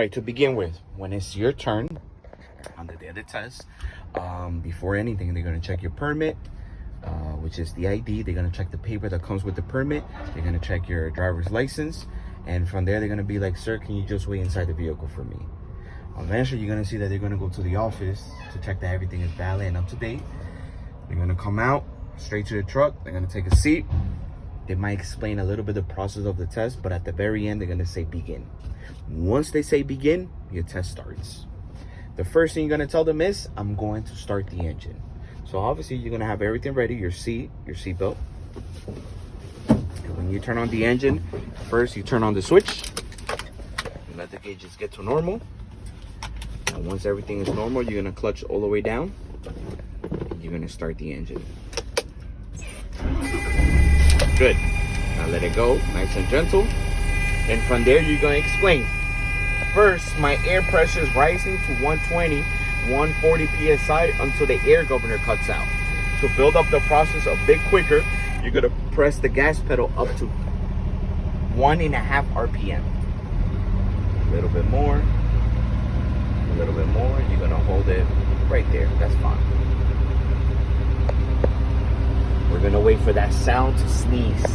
right, to begin with, when it's your turn on the day of the test, before anything, they're going to check your permit, which is the ID. They're going to check the paper that comes with the permit. They're going to check your driver's license. And from there, they're going to be like, sir, can you just wait inside the vehicle for me? Eventually, you're going to see that they're going to go to the office to check that everything is valid and up to date. They're going to come out straight to the truck. They're going to take a seat. They might explain a little bit of the process of the test, but at the very end, they're going to say begin. Once they say begin, your test starts. The first thing you're going to tell them is, I'm going to start the engine. So obviously, you're going to have everything ready, your seatbelt. When you turn on the engine, first you turn on the switch. You let the gauges get to normal. And once everything is normal, you're going to clutch all the way down. And you're going to start the engine. Good. Now let it go, nice and gentle. And from there, you're going to explain. First, my air pressure is rising to 120, 140 PSI until the air governor cuts out. To build up the process a bit quicker, you're going to press the gas pedal up to 1.5 RPM. A little bit more. A little bit more. You're going to hold it right there. That's fine. We're going to wait for that sound to sneeze.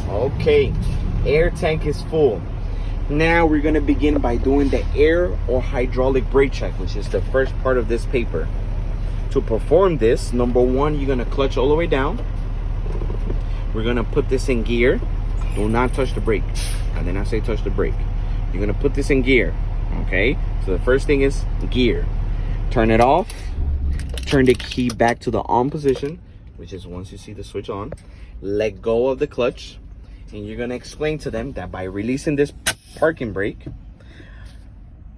Okay, air tank is full. Now we're going to begin by doing the air or hydraulic brake check, which is the first part of this paper. To perform this, number one, you're going to clutch all the way down. We're going to put this in gear. Do not touch the brake. I did not say touch the brake. You're going to put this in gear. Okay, so the first thing is gear. Turn it off. Turn the key back to the on position, which is once you see the switch on. Let go of the clutch. And you're going to explain to them that by releasing this parking brake,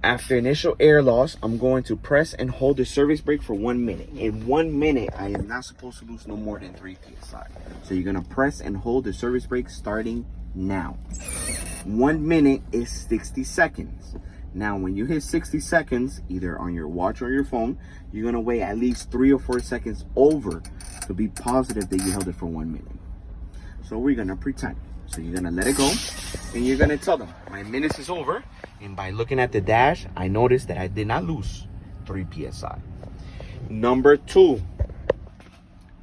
after initial air loss, I'm going to press and hold the service brake for 1 minute. In 1 minute, I am not supposed to lose no more than 3 PSI. So you're going to press and hold the service brake starting now. 1 minute is 60 seconds. Now, when you hit 60 seconds, either on your watch or your phone, you're going to wait at least 3 or 4 seconds over to be positive that you held it for 1 minute. So we're going to pretend. So you're gonna let it go and you're gonna tell them my minutes is over, and by looking at the dash I noticed that I did not lose 3 PSI. Number 2,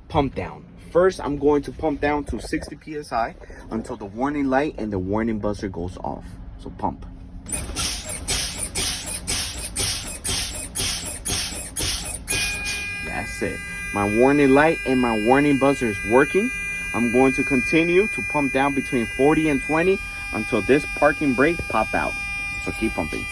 pump down. First, I'm going to pump down to 60 PSI until the warning light and the warning buzzer goes off. So pump. That's it. My warning light and my warning buzzer is working. I'm going to continue to pump down between 40 and 20 until this parking brake pop out. So keep pumping.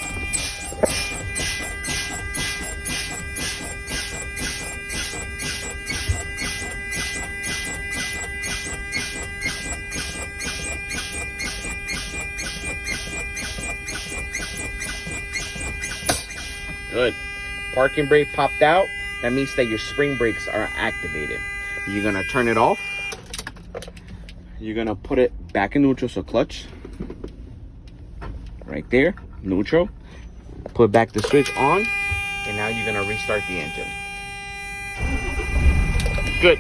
Good. Parking brake popped out. That means that your spring brakes are activated. You're gonna turn it off. You're gonna put it back in neutral, so clutch right there, neutral. Put back the switch on, And now you're gonna restart the engine. Good.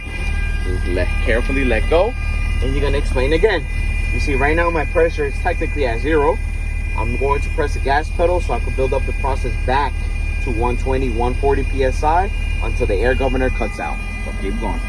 Just carefully let go. And you're gonna explain again. You see right now my pressure is technically at 0. I'm going to press the gas pedal so I can build up the process back to 120, 140 PSI until the air governor cuts out. So keep going.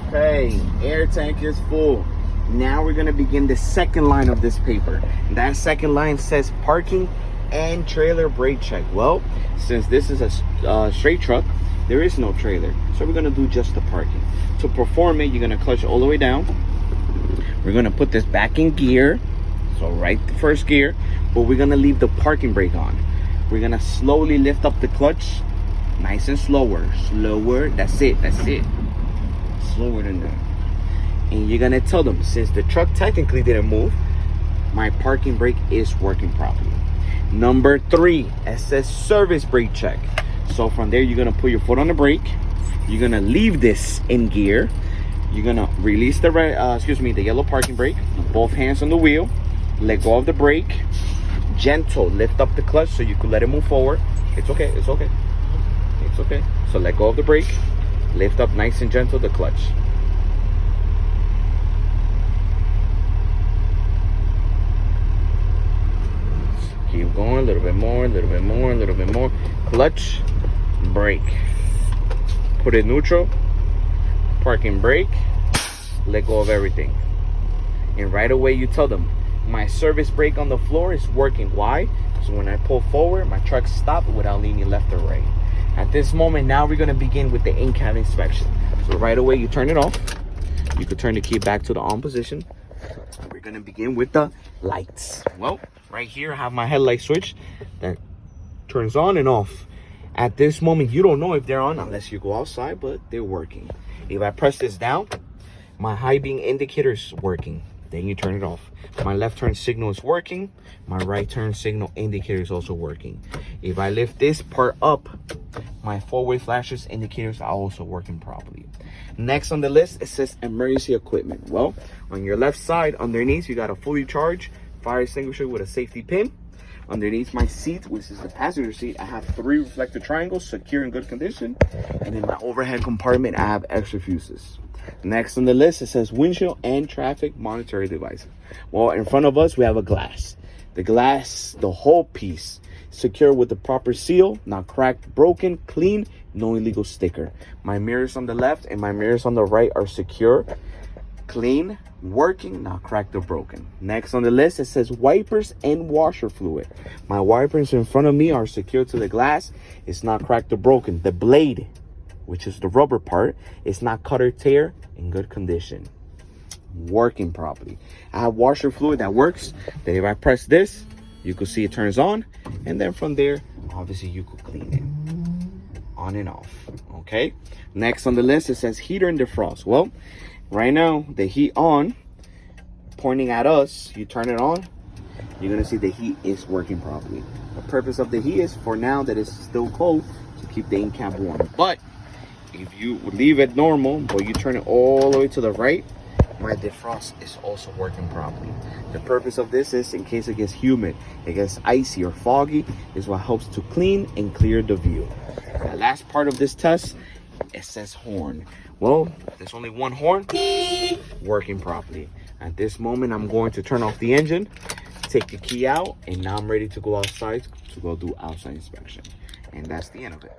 Okay, air tank is full. Now we're gonna begin the second line of this paper. That second line says parking and trailer brake check. Well, since this is a straight truck, there is no trailer, so we're gonna do just the parking. To perform it, you're gonna clutch all the way down. We're gonna put this back in gear, so right the first gear, but we're gonna leave the parking brake on. We're gonna slowly lift up the clutch, nice and slower, that's it, slower than that. And you're gonna tell them, since the truck technically didn't move, my parking brake is working properly. Number 3, it says service brake check. So from there, you're gonna put your foot on the brake. You're gonna leave this in gear. You're gonna release the the yellow parking brake. Both hands on the wheel. Let go of the brake. Gentle, lift up the clutch so you can let it move forward. It's okay. It's okay. It's okay. So let go of the brake. Lift up nice and gentle the clutch. Keep going, a little bit more, a little bit more, a little bit more. Clutch, brake. Put it neutral, parking brake, let go of everything. And right away you tell them, my service brake on the floor is working. Why? So when I pull forward, my truck stops without leaning left or right. At this moment, now we're gonna begin with the in-cab inspection. So right away you turn it off. You could turn the key back to the on position. We're gonna begin with the lights. Well, right here I have my headlight switch that turns on and off. At this moment, you don't know if they're on unless you go outside, but they're working. If I press this down, my high beam indicator is working. then you turn it off. My left turn signal is working. My right turn signal indicator is also working. If I lift this part up, my four-way flashes indicators are also working properly. Next on the list, it says emergency equipment. Well, on your left side, underneath, you got a fully charged fire extinguisher with a safety pin. Underneath my seat, which is the passenger seat, I have 3 reflector triangles, secure in good condition. And in my overhead compartment, I have extra fuses. Next on the list, it says windshield and traffic monitoring devices. Well, in front of us, we have a glass. The glass, the whole piece, secure with the proper seal, not cracked, broken, clean, no illegal sticker. My mirrors on the left and my mirrors on the right are secure, clean, working, not cracked or broken. Next on the list, it says wipers and washer fluid. My wipers in front of me are secured to the glass. It's not cracked or broken. The blade, which is the rubber part, is not cut or tear, in good condition, working properly. I have washer fluid that works, that if I press this, you can see it turns on, and then from there, obviously you could clean it on and off. Okay, next on the list, it says heater and defrost. Well, right now the heat on, pointing at us, you turn it on, you're gonna see the heat is working properly. The purpose of the heat is for now that it's still cold to keep the in-cab warm. But if you leave it normal, but you turn it all the way to the right, my defrost is also working properly. The purpose of this is in case it gets humid, it gets icy or foggy, is what helps to clean and clear the view. The last part of this test, it says horn. Well, there's only one horn working properly. At this moment, I'm going to turn off the engine, take the key out, and now I'm ready to go outside to go do outside inspection. And that's the end of it.